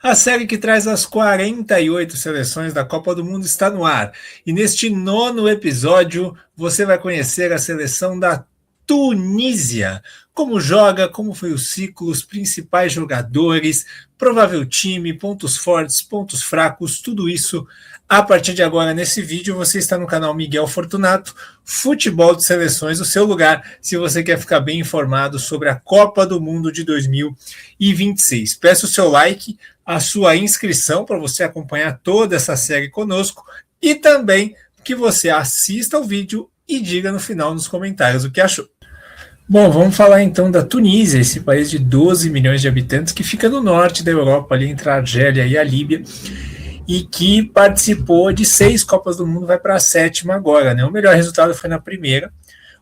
A série que traz as 48 seleções da Copa do Mundo está no ar. E neste 9º episódio, você vai conhecer a seleção da Tunísia. Como joga, como foi o ciclo, os principais jogadores, provável time, pontos fortes, pontos fracos, tudo isso a partir de agora nesse vídeo. Você está no canal Miguel Fortunato, Futebol de Seleções, o seu lugar se você quer ficar bem informado sobre a Copa do Mundo de 2026. Peço o seu like, a sua inscrição para você acompanhar toda essa série conosco e também que você assista ao vídeo e diga no final nos comentários o que achou. Bom, vamos falar então da Tunísia, esse país de 12 milhões de habitantes que fica no norte da Europa, ali entre a Argélia e a Líbia, e que participou de 6 Copas do Mundo, vai para a 7ª agora, né? O melhor resultado foi na primeira,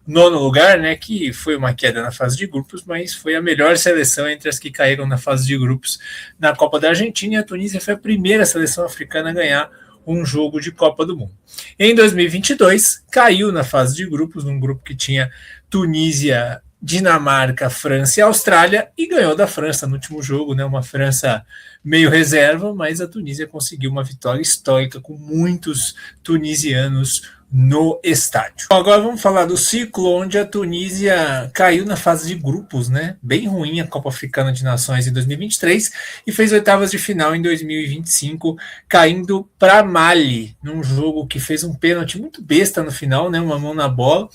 9º lugar, né, que foi uma queda na fase de grupos, mas foi a melhor seleção entre as que caíram na fase de grupos na Copa da Argentina, e a Tunísia foi a primeira seleção africana a ganhar um jogo de Copa do Mundo. Em 2022, caiu na fase de grupos, num grupo que tinha Tunísia, Dinamarca, França e Austrália, e ganhou da França no último jogo, né? Uma França meio reserva, mas a Tunísia conseguiu uma vitória histórica com muitos tunisianos no estádio. Agora vamos falar do ciclo onde a Tunísia caiu na fase de grupos, né? Bem ruim a Copa Africana de Nações em 2023 e fez oitavas de final em 2025, caindo para Mali, num jogo que fez um pênalti muito besta no final, né? Uma mão na bola,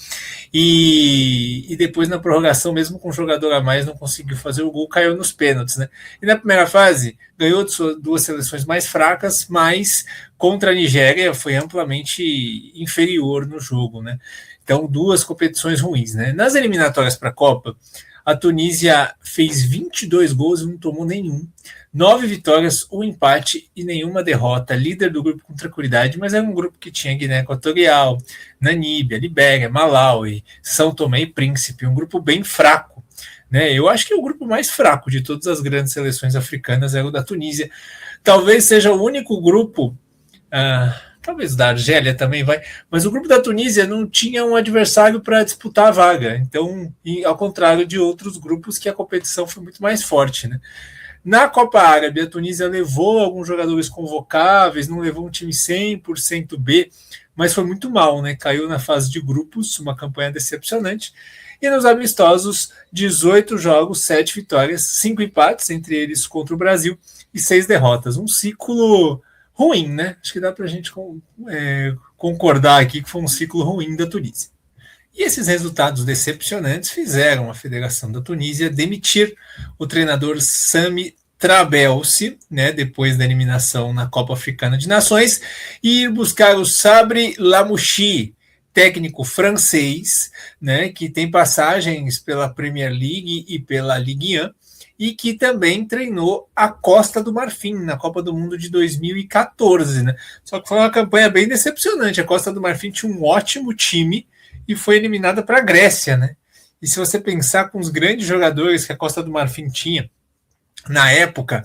e depois na prorrogação, mesmo com um jogador a mais, não conseguiu fazer o gol, caiu nos pênaltis, né? E na primeira fase ganhou duas seleções mais fracas, mas contra a Nigéria foi amplamente inferior no jogo, né? Então, duas competições ruins, né? Nas eliminatórias para a Copa, a Tunísia fez 22 gols e não tomou nenhum. 9 vitórias, um empate e nenhuma derrota. Líder do grupo com tranquilidade, mas era um grupo que tinha Guiné Equatorial, Namíbia, Libéria, Malawi, São Tomé e Príncipe. Um grupo bem fraco, né? Eu acho que o grupo mais fraco de todas as grandes seleções africanas era o da Tunísia. Talvez seja o único grupo, talvez da Argélia também vai, mas o grupo da Tunísia não tinha um adversário para disputar a vaga. Então, ao contrário de outros grupos que a competição foi muito mais forte, né? Na Copa Árabe, a Tunísia levou alguns jogadores convocáveis, não levou um time 100% B, mas foi muito mal, né? Caiu na fase de grupos, uma campanha decepcionante. E nos amistosos, 18 jogos, 7 vitórias, 5 empates, entre eles contra o Brasil, e 6 derrotas. Um ciclo ruim, né? Acho que dá para a gente concordar aqui que foi um ciclo ruim da Tunísia. E esses resultados decepcionantes fizeram a Federação da Tunísia demitir o treinador Sami Trabelsi, né, depois da eliminação na Copa Africana de Nações, e ir buscar o Sabri Lamouchi, técnico francês, né, que tem passagens pela Premier League e pela Ligue 1, e que também treinou a Costa do Marfim na Copa do Mundo de 2014. Né? Só que foi uma campanha bem decepcionante. A Costa do Marfim tinha um ótimo time e foi eliminada para a Grécia. Né? E se você pensar com os grandes jogadores que a Costa do Marfim tinha na época,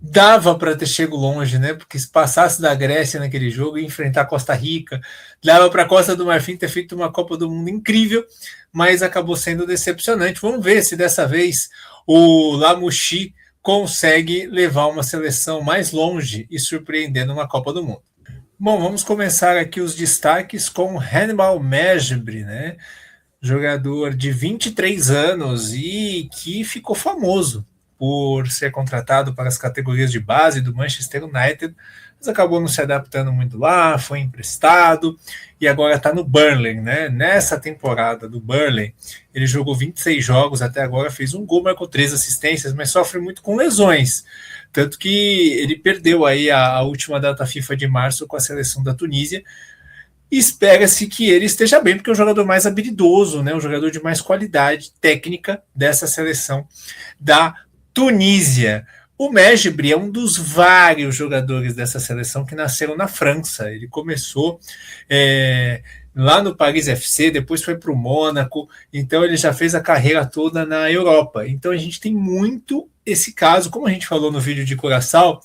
dava para ter chego longe, né? Porque se passasse da Grécia naquele jogo e enfrentar a Costa Rica, dava para a Costa do Marfim ter feito uma Copa do Mundo incrível, mas acabou sendo decepcionante. Vamos ver se dessa vez o Lamouchi consegue levar uma seleção mais longe e surpreender numa Copa do Mundo. Bom, vamos começar aqui os destaques com Hannibal Mejbri, né? Jogador de 23 anos e que ficou famoso por ser contratado para as categorias de base do Manchester United, mas acabou não se adaptando muito lá, foi emprestado e agora está no Burnley, né? Nessa temporada do Burnley, ele jogou 26 jogos até agora, fez um gol, marcou 3 assistências, mas sofre muito com lesões, tanto que ele perdeu aí a última data FIFA de março com a seleção da Tunísia. E espera-se que ele esteja bem, porque é o jogador mais habilidoso, né? O jogador de mais qualidade técnica dessa seleção da Tunísia. O Mejbri é um dos vários jogadores dessa seleção que nasceram na França. Ele começou lá no Paris FC, depois foi para o Mônaco, então ele já fez a carreira toda na Europa. Então a gente tem muito esse caso, como a gente falou no vídeo de Curaçao,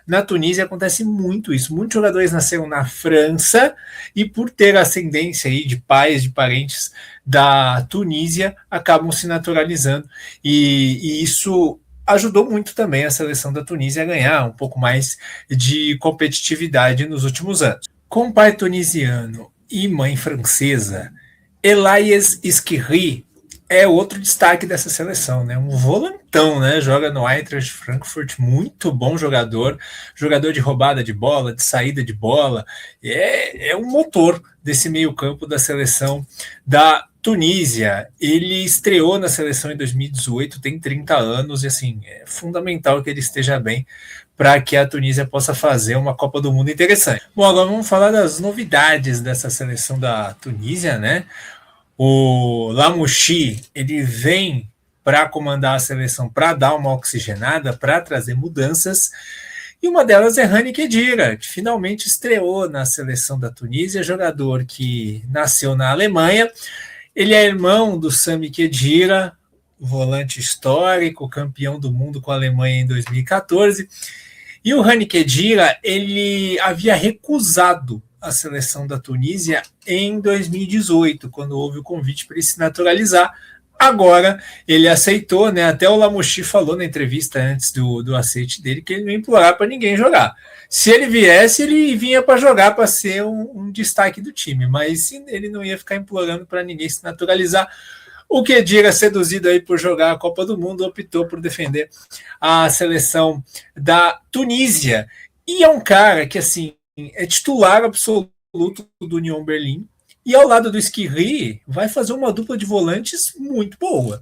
na Tunísia acontece muito isso. Muitos jogadores nasceram na França e por ter ascendência aí de pais, de parentes da Tunísia, acabam se naturalizando. E isso ajudou muito também a seleção da Tunísia a ganhar um pouco mais de competitividade nos últimos anos. Com pai tunisiano e mãe francesa, Elias Skiri é outro destaque dessa seleção, né? Um volantão, né? Joga no Eintracht Frankfurt, muito bom jogador, jogador de roubada de bola, de saída de bola, é um motor desse meio-campo da seleção da Tunísia. Ele estreou na seleção em 2018, tem 30 anos, e assim, é fundamental que ele esteja bem para que a Tunísia possa fazer uma Copa do Mundo interessante. Bom, agora vamos falar das novidades dessa seleção da Tunísia, né? O Lamouchi, ele vem para comandar a seleção, para dar uma oxigenada, para trazer mudanças, e uma delas é Rani Khedira, que finalmente estreou na seleção da Tunísia, jogador que nasceu na Alemanha. Ele é irmão do Sami Khedira, volante histórico, campeão do mundo com a Alemanha em 2014, e o Rani Khedira, ele havia recusado a seleção da Tunísia em 2018, quando houve o convite para ele se naturalizar. Agora ele aceitou, né? Até o Lamouchi falou na entrevista antes do aceite dele que ele não ia implorar para ninguém jogar. Se ele viesse, ele vinha para jogar, para ser um destaque do time, mas ele não ia ficar implorando para ninguém se naturalizar. O Khedira, seduzido aí por jogar a Copa do Mundo, optou por defender a seleção da Tunísia. E é um cara que, assim, é titular absoluto do Union Berlim, e ao lado do Skiri vai fazer uma dupla de volantes muito boa.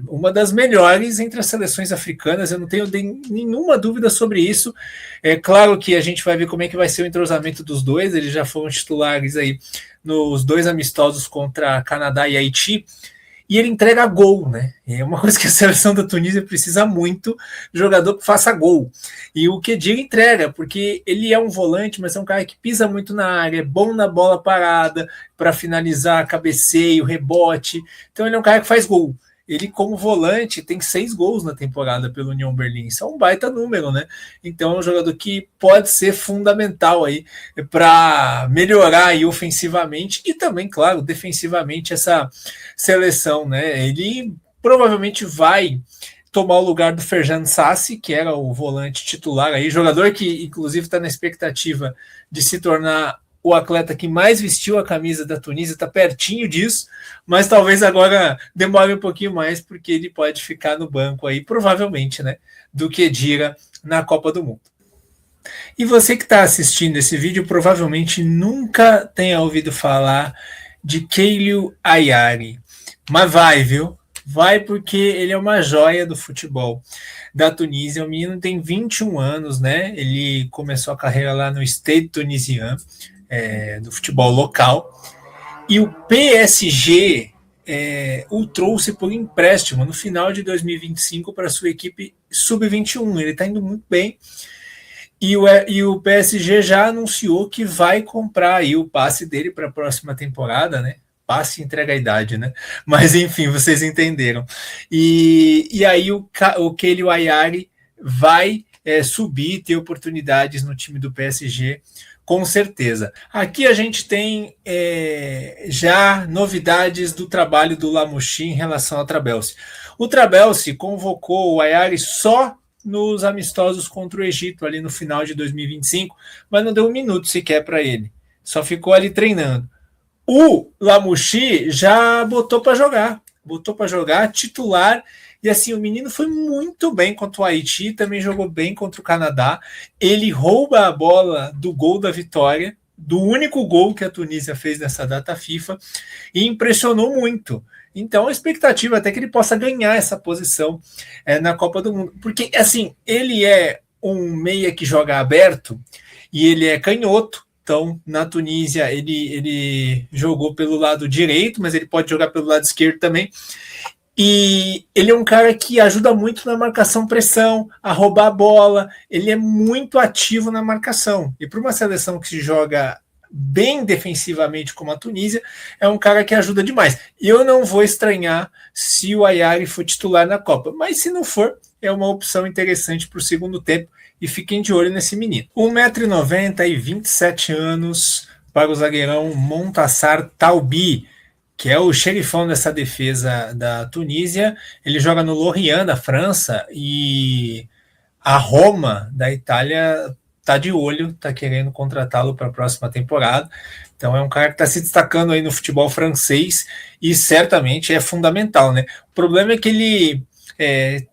Uma das melhores entre as seleções africanas, eu não tenho nenhuma dúvida sobre isso. É claro que a gente vai ver como é que vai ser o entrosamento dos dois, eles já foram titulares aí nos dois amistosos contra Canadá e Haiti, e ele entrega gol, né? É uma coisa que a seleção da Tunísia precisa muito, jogador que faça gol. E o Khedira entrega, porque ele é um volante, mas é um cara que pisa muito na área, é bom na bola parada, para finalizar, cabeceio, rebote. Então ele é um cara que faz gol. Ele, como volante, tem 6 gols na temporada pelo Union Berlim. Isso é um baita número, né? Então é um jogador que pode ser fundamental aí para melhorar aí ofensivamente e também, claro, defensivamente essa seleção, né? Ele provavelmente vai tomar o lugar do Ferjan Sassi, que era o volante titular aí, jogador que inclusive está na expectativa de se tornar o atleta que mais vestiu a camisa da Tunísia, está pertinho disso, mas talvez agora demore um pouquinho mais, porque ele pode ficar no banco aí, provavelmente, né, do Khedira na Copa do Mundo. E você que está assistindo esse vídeo provavelmente nunca tenha ouvido falar de Kelly Ayari, mas vai, viu? Vai, porque ele é uma joia do futebol da Tunísia. O menino tem 21 anos, né? Ele começou a carreira lá no Stade Tunisien, do futebol local, e o PSG o trouxe por empréstimo no final de 2025 para a sua equipe sub-21. Ele está indo muito bem, e o PSG já anunciou que vai comprar aí o passe dele para a próxima temporada, né? Passe entrega a idade, né? Mas enfim, vocês entenderam. E aí o Kelly Ayari vai subir, ter oportunidades no time do PSG, com certeza. Aqui a gente tem já novidades do trabalho do Lamouchi em relação ao Trabelsi. O Trabelsi convocou o Ayari só nos amistosos contra o Egito, ali no final de 2025, mas não deu um minuto sequer para ele. Só ficou ali treinando. O Lamouchi já botou para jogar, titular, e assim, o menino foi muito bem contra o Haiti, também jogou bem contra o Canadá. Ele rouba a bola do gol da vitória, do único gol que a Tunísia fez nessa data FIFA, e impressionou muito. Então, a expectativa até que ele possa ganhar essa posição na Copa do Mundo. Porque, assim, ele é um meia que joga aberto, e ele é canhoto. Então, na Tunísia, ele jogou pelo lado direito, mas ele pode jogar pelo lado esquerdo também. E ele é um cara que ajuda muito na marcação-pressão, a roubar a bola. Ele é muito ativo na marcação. E para uma seleção que se joga bem defensivamente como a Tunísia, é um cara que ajuda demais. E eu não vou estranhar se o Ayari for titular na Copa. Mas se não for, é uma opção interessante para o segundo tempo. E fiquem de olho nesse menino. 1,90 m e 27 anos para o zagueirão Montassar Taubi, que é o xerifão dessa defesa da Tunísia. Ele joga no Lorient, da França, e a Roma, da Itália, está de olho, está querendo contratá-lo para a próxima temporada. Então é um cara que está se destacando aí no futebol francês e certamente é fundamental, né? O problema é que ele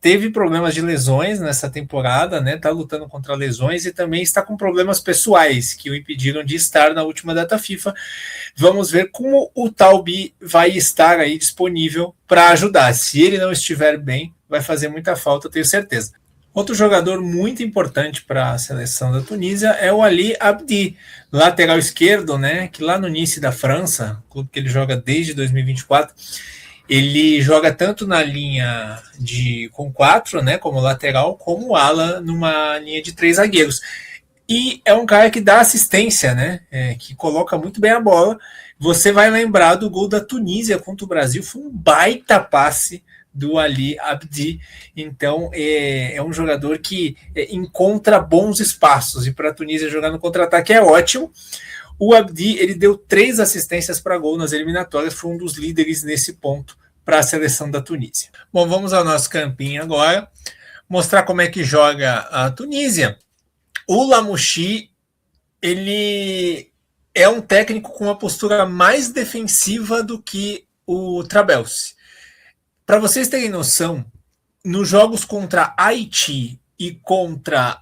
teve problemas de lesões nessa temporada, né? Está lutando contra lesões e também está com problemas pessoais que o impediram de estar na última data FIFA. Vamos ver como o Talbi vai estar aí disponível para ajudar. Se ele não estiver bem, vai fazer muita falta, tenho certeza. Outro jogador muito importante para a seleção da Tunísia é o Ali Abdi, lateral esquerdo, né? Que lá no Nice da França, clube que ele joga desde 2024, ele joga tanto na linha com 4, né, como lateral, como ala numa linha de 3 zagueiros. E é um cara que dá assistência, né? Que coloca muito bem a bola. Você vai lembrar do gol da Tunísia contra o Brasil, foi um baita passe do Ali Abdi. Então é um jogador que encontra bons espaços, e para a Tunísia jogar no contra-ataque é ótimo. O Abdi, ele deu 3 assistências para gol nas eliminatórias, foi um dos líderes nesse ponto para a seleção da Tunísia. Bom, vamos ao nosso campinho agora, mostrar como é que joga a Tunísia. O Lamouchi, ele é um técnico com uma postura mais defensiva do que o Trabelsi. Para vocês terem noção, nos jogos contra Haiti e contra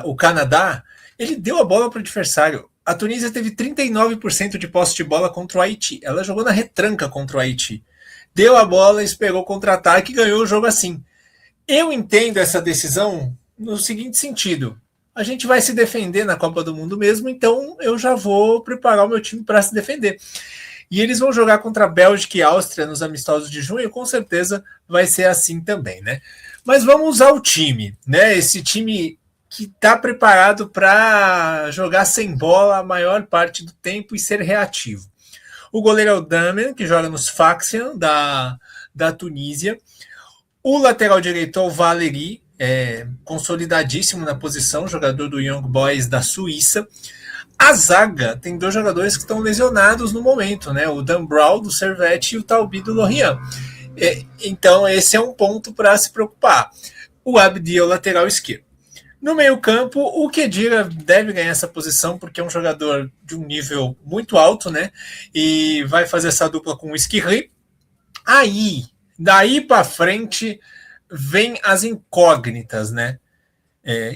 o Canadá, ele deu a bola para o adversário. A Tunísia teve 39% de posse de bola contra o Haiti. Ela jogou na retranca contra o Haiti. Deu a bola, esperou o contra-ataque e ganhou o jogo assim. Eu entendo essa decisão no seguinte sentido: a gente vai se defender na Copa do Mundo mesmo, então eu já vou preparar o meu time para se defender. E eles vão jogar contra a Bélgica e a Áustria nos amistosos de junho, com certeza vai ser assim também, né? Mas vamos usar o time, né? Esse time que está preparado para jogar sem bola a maior parte do tempo e ser reativo. O goleiro é o Damen, que joga nos Sfaxian, da Tunísia. O lateral direito é o Valeri, consolidadíssimo na posição, jogador do Young Boys da Suíça. A zaga tem 2 jogadores que estão lesionados no momento, né? O Dan Brown, do Servette, e o Talbi, do Lorient. Então, esse é um ponto para se preocupar. O Abdi é o lateral esquerdo. No meio-campo, o Khedira deve ganhar essa posição, porque é um jogador de um nível muito alto, né? E vai fazer essa dupla com o Esquirri. Daí para frente, vem as incógnitas, né?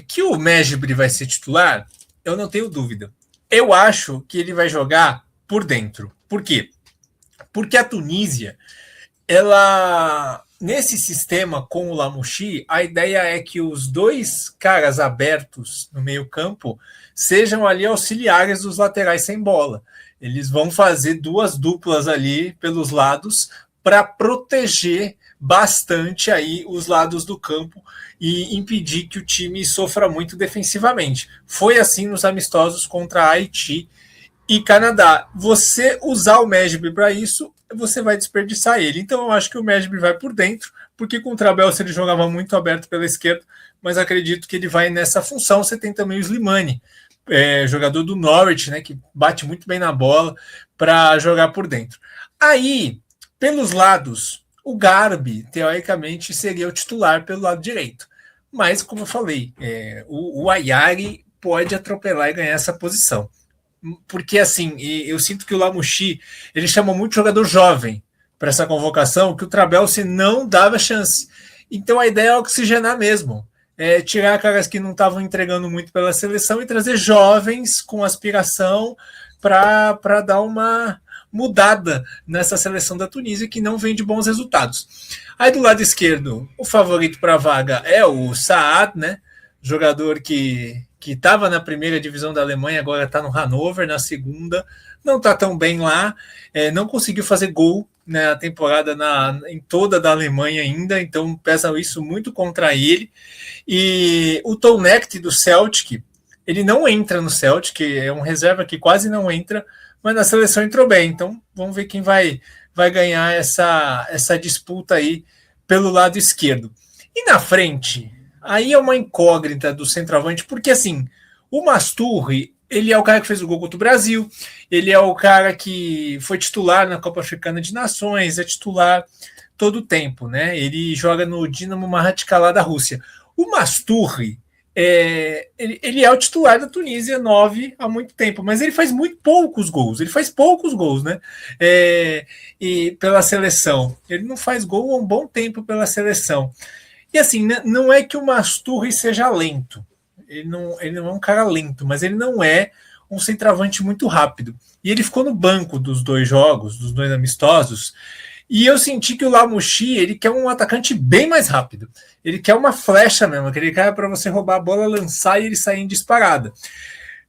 Que o Mejbri vai ser titular, eu não tenho dúvida. Eu acho que ele vai jogar por dentro. Por quê? Porque a Tunísia, ela, nesse sistema com o Lamouchi, a ideia é que os 2 caras abertos no meio-campo sejam ali auxiliares dos laterais sem bola. Eles vão fazer 2 duplas ali pelos lados para proteger bastante aí os lados do campo e impedir que o time sofra muito defensivamente. Foi assim nos amistosos contra Haiti e Canadá. Você usar o Mejbri para isso, você vai desperdiçar ele. Então eu acho que o Mejbri vai por dentro, porque com o Trabelsi ele jogava muito aberto pela esquerda, mas acredito que ele vai nessa função. Você tem também o Slimani, jogador do Norwich, né, que bate muito bem na bola, para jogar por dentro. Aí, pelos lados, o Garbi, teoricamente, seria o titular pelo lado direito. Mas, como eu falei, o Ayari pode atropelar e ganhar essa posição. Porque, assim, eu sinto que o Lamouchi, ele chama muito jogador jovem para essa convocação, que o Trabelsi não dava chance. Então, a ideia é oxigenar mesmo. Tirar caras que não estavam entregando muito pela seleção e trazer jovens com aspiração para dar uma mudada nessa seleção da Tunísia, que não vem de bons resultados. Aí do lado esquerdo, o favorito para a vaga é o Saad, né? Jogador que estava na primeira divisão da Alemanha, agora está no Hannover, na segunda, não está tão bem lá, não conseguiu fazer gol na temporada em toda da Alemanha ainda, então pesa isso muito contra ele. E o Tonect do Celtic, ele não entra no Celtic, é um reserva que quase não entra, mas na seleção entrou bem, então vamos ver quem vai ganhar essa disputa aí pelo lado esquerdo. E na frente, aí é uma incógnita do centroavante, porque assim, o Masturri, ele é o cara que fez o gol contra o Brasil, ele é o cara que foi titular na Copa Africana de Nações, é titular todo o tempo, né? Ele joga no Dinamo Maratchkala da Rússia. O Masturri, ele é o titular da Tunísia 9 há muito tempo, mas ele faz muito poucos gols. Ele faz poucos gols, né? E pela seleção. Ele não faz gol há um bom tempo pela seleção. E assim, não é que o Masturri seja lento. Ele não é um cara lento, mas ele não é um centroavante muito rápido. E ele ficou no banco dos dois jogos, dos dois amistosos, e eu senti que o Lamouchi, ele quer um atacante bem mais rápido. Ele quer uma flecha mesmo, aquele cara para você roubar a bola, lançar e ele sair em disparada.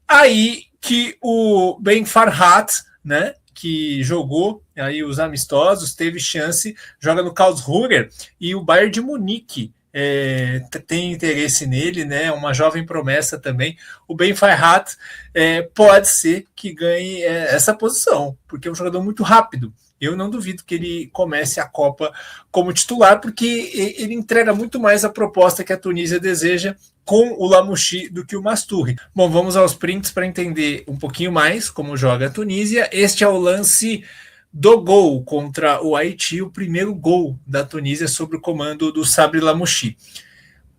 Aí que o Ben Farhat, né, que jogou aí os amistosos, teve chance, joga no Karlsruher, e o Bayern de Munique tem interesse nele, né? Uma jovem promessa também. O Ben Farhat pode ser que ganhe essa posição, porque é um jogador muito rápido. Eu não duvido que ele comece a Copa como titular, porque ele entrega muito mais a proposta que a Tunísia deseja com o Lamouchi do que o Masturri. Bom, vamos aos prints para entender um pouquinho mais como joga a Tunísia. Este é o lance do gol contra o Haiti, o primeiro gol da Tunísia sob o comando do Sabri Lamouchi.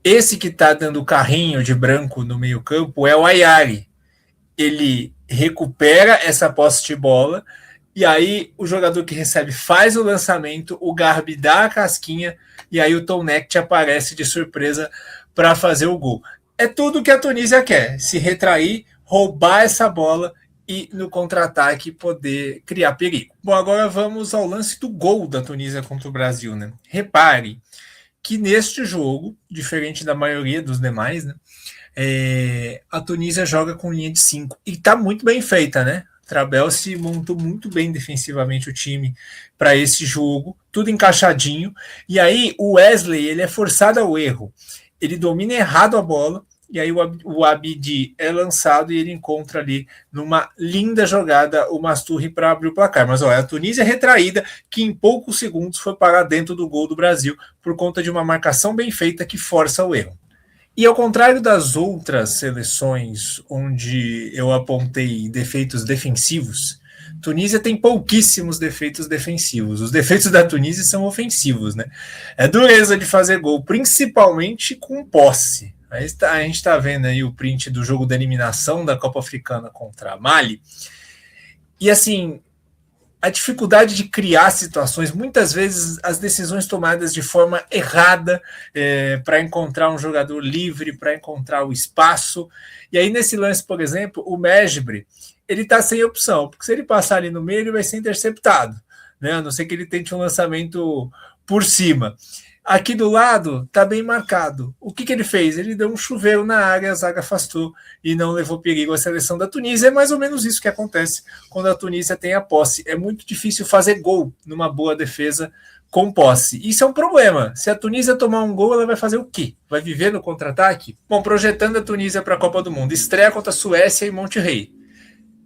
Esse que está dando o carrinho de branco no meio campo é o Ayari. Ele recupera essa posse de bola e aí o jogador que recebe faz o lançamento, o Garbi dá a casquinha e aí o Tonect aparece de surpresa para fazer o gol. É tudo que a Tunísia quer, se retrair, roubar essa bola e no contra-ataque poder criar perigo. Bom, agora vamos ao lance do gol da Tunísia contra o Brasil, né? Repare que neste jogo, diferente da maioria dos demais, né, a Tunísia joga com linha de 5 e está muito bem feita, né? Trabel se montou muito bem defensivamente o time para esse jogo, tudo encaixadinho. E aí o Wesley, ele é forçado ao erro. Ele domina errado a bola, e aí o Abidi é lançado e ele encontra ali numa linda jogada o Masturri para abrir o placar. Mas olha, a Tunísia é retraída, que em poucos segundos foi parar dentro do gol do Brasil por conta de uma marcação bem feita que força o erro. E ao contrário das outras seleções onde eu apontei defeitos defensivos, Tunísia tem pouquíssimos defeitos defensivos. Os defeitos da Tunísia são ofensivos, né? É dureza de fazer gol, principalmente com posse. A gente está vendo aí o print do jogo da eliminação da Copa Africana contra a Mali. E assim, a dificuldade de criar situações, muitas vezes as decisões tomadas de forma errada para encontrar um jogador livre, para encontrar o espaço. E aí nesse lance, por exemplo, o Mejbri, ele está sem opção, porque se ele passar ali no meio, ele vai ser interceptado, né? A não ser que ele tente um lançamento por cima. Aqui do lado está bem marcado. O que ele fez? Ele deu um chuveiro na área, a zaga afastou e não levou perigo à seleção da Tunísia. É mais ou menos isso que acontece quando a Tunísia tem a posse. É muito difícil fazer gol numa boa defesa com posse. Isso é um problema. Se a Tunísia tomar um gol, ela vai fazer o quê? Vai viver no contra-ataque? Bom, projetando a Tunísia para a Copa do Mundo. Estreia contra a Suécia e Monterrey.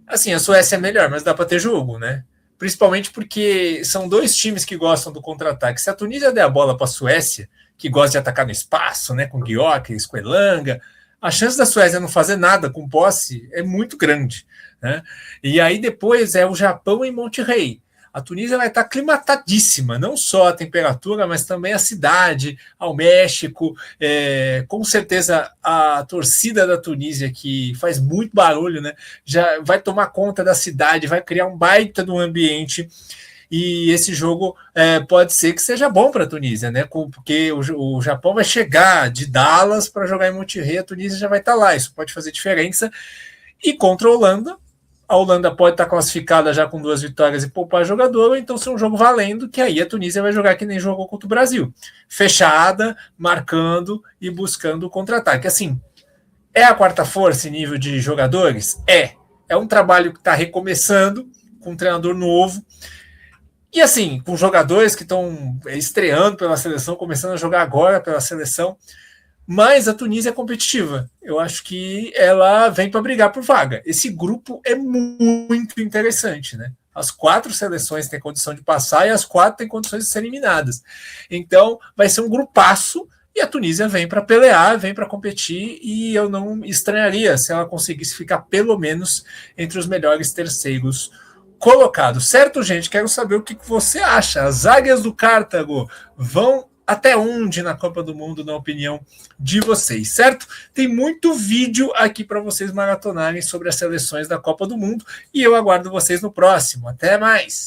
Assim, a Suécia é melhor, mas dá para ter jogo, né? Principalmente porque são dois times que gostam do contra-ataque. Se a Tunísia der a bola para a Suécia, que gosta de atacar no espaço, né, com Gyökeres, com Elanga, a chance da Suécia não fazer nada com posse é muito grande, né? E aí depois é o Japão em Monterrey. A Tunísia vai estar aclimatadíssima, não só a temperatura, mas também a cidade, ao México. Com certeza a torcida da Tunísia, que faz muito barulho, né, já vai tomar conta da cidade, vai criar um baita no ambiente. E esse jogo pode ser que seja bom para a Tunísia, né? Porque o Japão vai chegar de Dallas para jogar em Monterrey, a Tunísia já vai estar lá, isso pode fazer diferença. E contra a Holanda, a Holanda pode estar classificada já com 2 vitórias e poupar jogador, ou então ser um jogo valendo, que aí a Tunísia vai jogar que nem jogou contra o Brasil. Fechada, marcando e buscando o contra-ataque. Assim, é a quarta força em nível de jogadores? É um trabalho que está recomeçando, com um treinador novo, e assim, com jogadores que estão estreando pela seleção, começando a jogar agora pela seleção. Mas a Tunísia é competitiva. Eu acho que ela vem para brigar por vaga. Esse grupo é muito interessante, né? As 4 seleções têm condição de passar e as 4 têm condições de ser eliminadas. Então, vai ser um grupaço E a Tunísia vem para pelear, vem para competir, e eu não estranharia se ela conseguisse ficar pelo menos entre os melhores terceiros colocados. Certo, gente? Quero saber o que você acha. As águias do Cartago vão até onde na Copa do Mundo, na opinião de vocês, certo? Tem muito vídeo aqui para vocês maratonarem sobre as seleções da Copa do Mundo, e eu aguardo vocês no próximo. Até mais!